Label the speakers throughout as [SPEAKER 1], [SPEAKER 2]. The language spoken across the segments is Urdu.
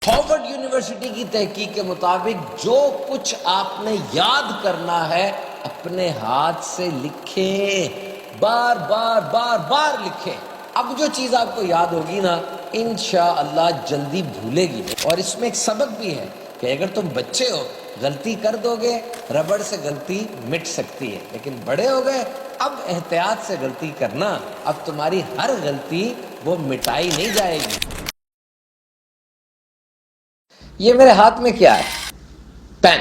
[SPEAKER 1] ہارورڈ یونیورسٹی کی تحقیق کے مطابق جو کچھ آپ نے یاد کرنا ہے اپنے ہاتھ سے لکھیں، بار بار بار بار لکھیں۔ اب جو چیز آپ کو یاد ہوگی نا انشاءاللہ جلدی بھولے گی نہیں۔ اور اس میں ایک سبق بھی ہے کہ اگر تم بچے ہو غلطی کر دو گے، ربڑ سے غلطی مٹ سکتی ہے، لیکن بڑے ہو گئے اب احتیاط سے غلطی کرنا، اب تمہاری ہر غلطی وہ مٹائی نہیں جائے گی۔ یہ میرے ہاتھ میں کیا ہے؟ پین۔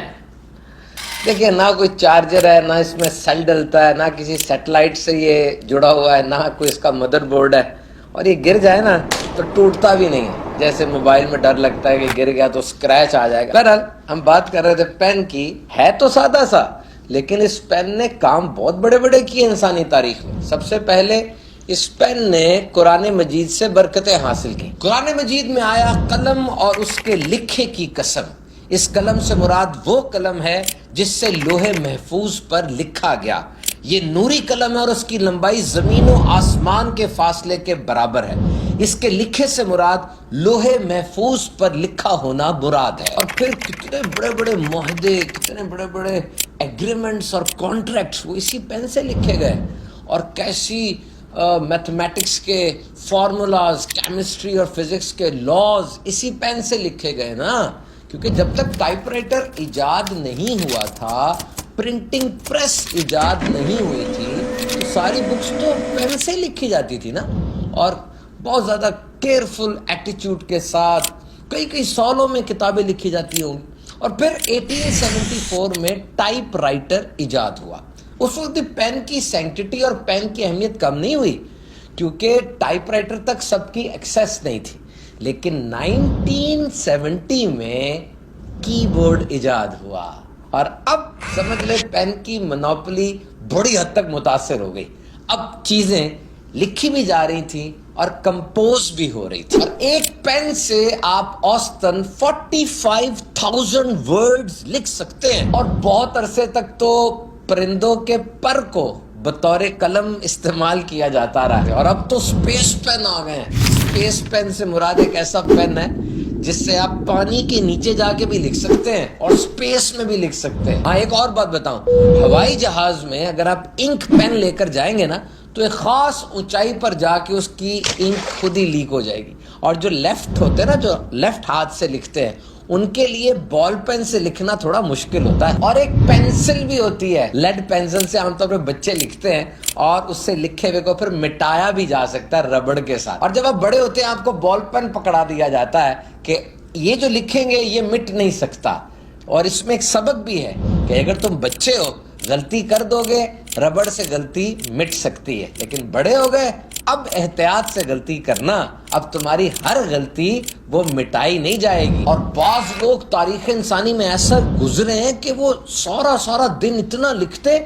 [SPEAKER 1] دیکھیں نہ کوئی چارجر ہے، نہ اس میں سیل ڈلتا ہے، نہ کسی سیٹلائٹ سے یہ جڑا ہوا ہے، نہ کوئی اس کا مدر بورڈ ہے، اور یہ گر جائے نا تو ٹوٹتا بھی نہیں ہے، جیسے موبائل میں ڈر لگتا ہے کہ گر گیا تو اسکریچ آ جائے گا۔ بہرحال ہم بات کر رہے تھے پین کی، ہے تو سادہ سا لیکن اس پین نے کام بہت بڑے بڑے کیے انسانی تاریخ میں۔ سب سے پہلے اس پین نے قرآن مجید سے برکتیں حاصل کی۔ قرآن مجید میں آیا قلم اور اس کے لکھے کی قسم۔ اس قلم سے مراد وہ قلم ہے جس سے لوح محفوظ پر لکھا گیا۔ یہ نوری قلم ہے اور اس کی لمبائی زمین و آسمان کے فاصلے کے برابر ہے۔ اس کے لکھے سے مراد لوح محفوظ پر لکھا ہونا مراد ہے۔ اور پھر کتنے بڑے بڑے معاہدے، کتنے بڑے بڑے ایگریمنٹس اور کانٹریکٹس وہ اسی پین سے لکھے گئے، اور کیسی میتھمیٹکس کے فارمولاز، کیمسٹری اور فزکس کے لاز اسی پین سے لکھے گئے نا، کیونکہ جب تک ٹائپ رائٹر ایجاد نہیں ہوا تھا، پرنٹنگ پریس ایجاد نہیں ہوئی تھی، تو ساری بکس تو پین سے لکھی جاتی تھی نا، اور بہت زیادہ کیئرفل ایٹیچیوڈ کے ساتھ کئی سالوں میں کتابیں لکھی جاتی ہوں گی۔ اور پھر 1874 میں ٹائپ رائٹر ایجاد ہوا۔ اس وقت پین کی سینکٹیٹی اور پین کی اہمیت کم نہیں ہوئی، کیونکہ ٹائپ رائٹر تک سب کی ایکسیس نہیں تھی، لیکن 1970 میں کی بورڈ ایجاد ہوا، اور اب سمجھ لے پین کی منوپلی بڑی حد تک متاثر ہو گئی۔ اب چیزیں لکھی بھی جا رہی تھیں اور کمپوز بھی ہو رہی تھی، اور ایک پین سے آپ اوسطاً 45,000 ورڈز لکھ سکتے ہیں۔ اور بہت عرصے تک تو پرندوں کے پر کو بطور قلم استعمال کیا جاتا رہا ہے، اور اب تو اسپیس پین آ گئے ہیں۔ اسپیس پین سے مراد ایک ایسا پین ہے جس سے آپ پانی کے نیچے جا کے بھی لکھ سکتے ہیں اور اسپیس میں بھی لکھ سکتے ہیں۔ ہاں ایک اور بات بتاؤں، ہوائی جہاز میں اگر آپ انک پین لے کر جائیں گے نا تو ایک خاص اونچائی پر جا کے اس کی انک خود ہی لیک ہو جائے گی، اور جو لیفٹ ہوتے ہیں نا، جو لیفٹ ہاتھ سے لکھتے ہیں، ان کے لیے بال پین سے لکھنا تھوڑا مشکل ہوتا ہے۔ اور ایک پینسل بھی ہوتی ہے، لیڈ پینسل سے عام طور پہ بچے لکھتے ہیں، اور اس سے لکھے ہوئے کو پھر مٹایا بھی جا سکتا ہے ربڑ کے ساتھ۔ اور جب آپ بڑے ہوتے ہیں آپ کو بال پین پکڑا دیا جاتا ہے کہ یہ جو لکھیں گے یہ مٹ نہیں سکتا۔ اور اس میں ایک سبق بھی ہے کہ اگر تم بچے ہو غلطی کر دو گے، ربڑ سے غلطی مٹ سکتی ہے، لیکن بڑے ہو گئے اب احتیاط سے غلطی کرنا، اب تمہاری ہر غلطی وہ مٹائی نہیں جائے گی۔ اور بعض لوگ تاریخ انسانی میں ایسا گزرے ہیں کہ وہ سارا دن اتنا لکھتے،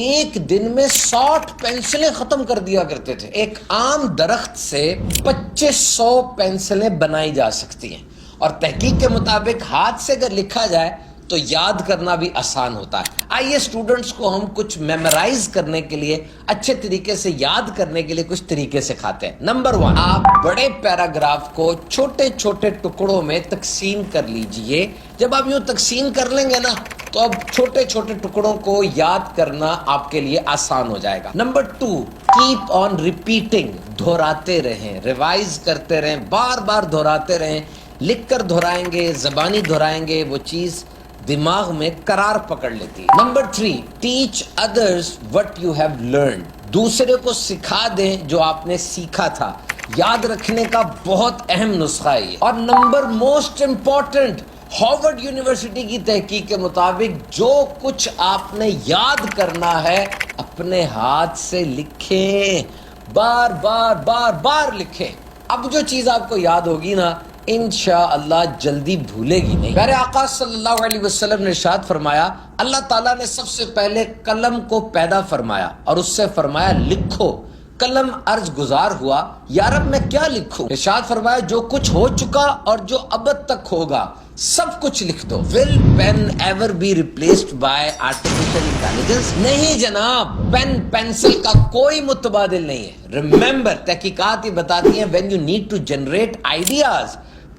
[SPEAKER 1] ایک دن میں 60 پینسلیں ختم کر دیا کرتے تھے۔ ایک عام درخت سے 2500 پینسلیں بنائی جا سکتی ہیں، اور تحقیق کے مطابق ہاتھ سے اگر لکھا جائے تو یاد کرنا بھی آسان ہوتا ہے۔ آئیے اسٹوڈنٹس کو ہم کچھ میمورائز کرنے کے لیے، اچھے طریقے سے یاد کرنے کے لیے کچھ طریقے سکھاتے ہیں۔ نمبر 1، آپ بڑے پیراگراف کو چھوٹے چھوٹے ٹکڑوں میں تقسیم کر لیجئے۔ جب آپ یوں تقسیم کر لیں گے نا تو اب چھوٹے چھوٹے ٹکڑوں کو یاد کرنا آپ کے لیے آسان ہو جائے گا۔ نمبر 2، کیپ آن ریپیٹنگ، دہراتے رہیں، ریوائز کرتے رہیں، بار بار دہراتے رہیں۔ لکھ کر دہرائیں گے، زبانی دہرائیں گے، وہ چیز دماغ میں قرار پکڑ لیتی ہے۔ Number 3، teach others what you have learned, دوسرے کو سکھا دیں جو آپ نے سیکھا تھا۔ یاد رکھنے کا بہت اہم نسخہ ہے یہ۔ اور number most important, Harvard university کی تحقیق کے مطابق جو کچھ آپ نے یاد کرنا ہے اپنے ہاتھ سے لکھیں، بار بار بار بار لکھیں۔ اب جو چیز آپ کو یاد ہوگی نا انشاءاللہ جلدی بھولے گی نہیں۔ پیارے آقا صلی اللہ علیہ وسلم نے ارشاد فرمایا، اللہ تعالیٰ نے سب سے پہلے قلم کو پیدا فرمایا اور اس سے فرمایا لکھو۔ قلم عرض گزار ہوا، یا رب میں کیا لکھوں؟ ارشاد فرمایا جو کچھ ہو چکا اور جو ابد تک ہوگا سب کچھ لکھ دو۔ Will pen ever be replaced by artificial intelligence؟ نہیں جناب، پین پینسل کا کوئی متبادل نہیں ہے۔ Remember، تحقیقات یہ بتاتی ہیں when you need to generate ideas،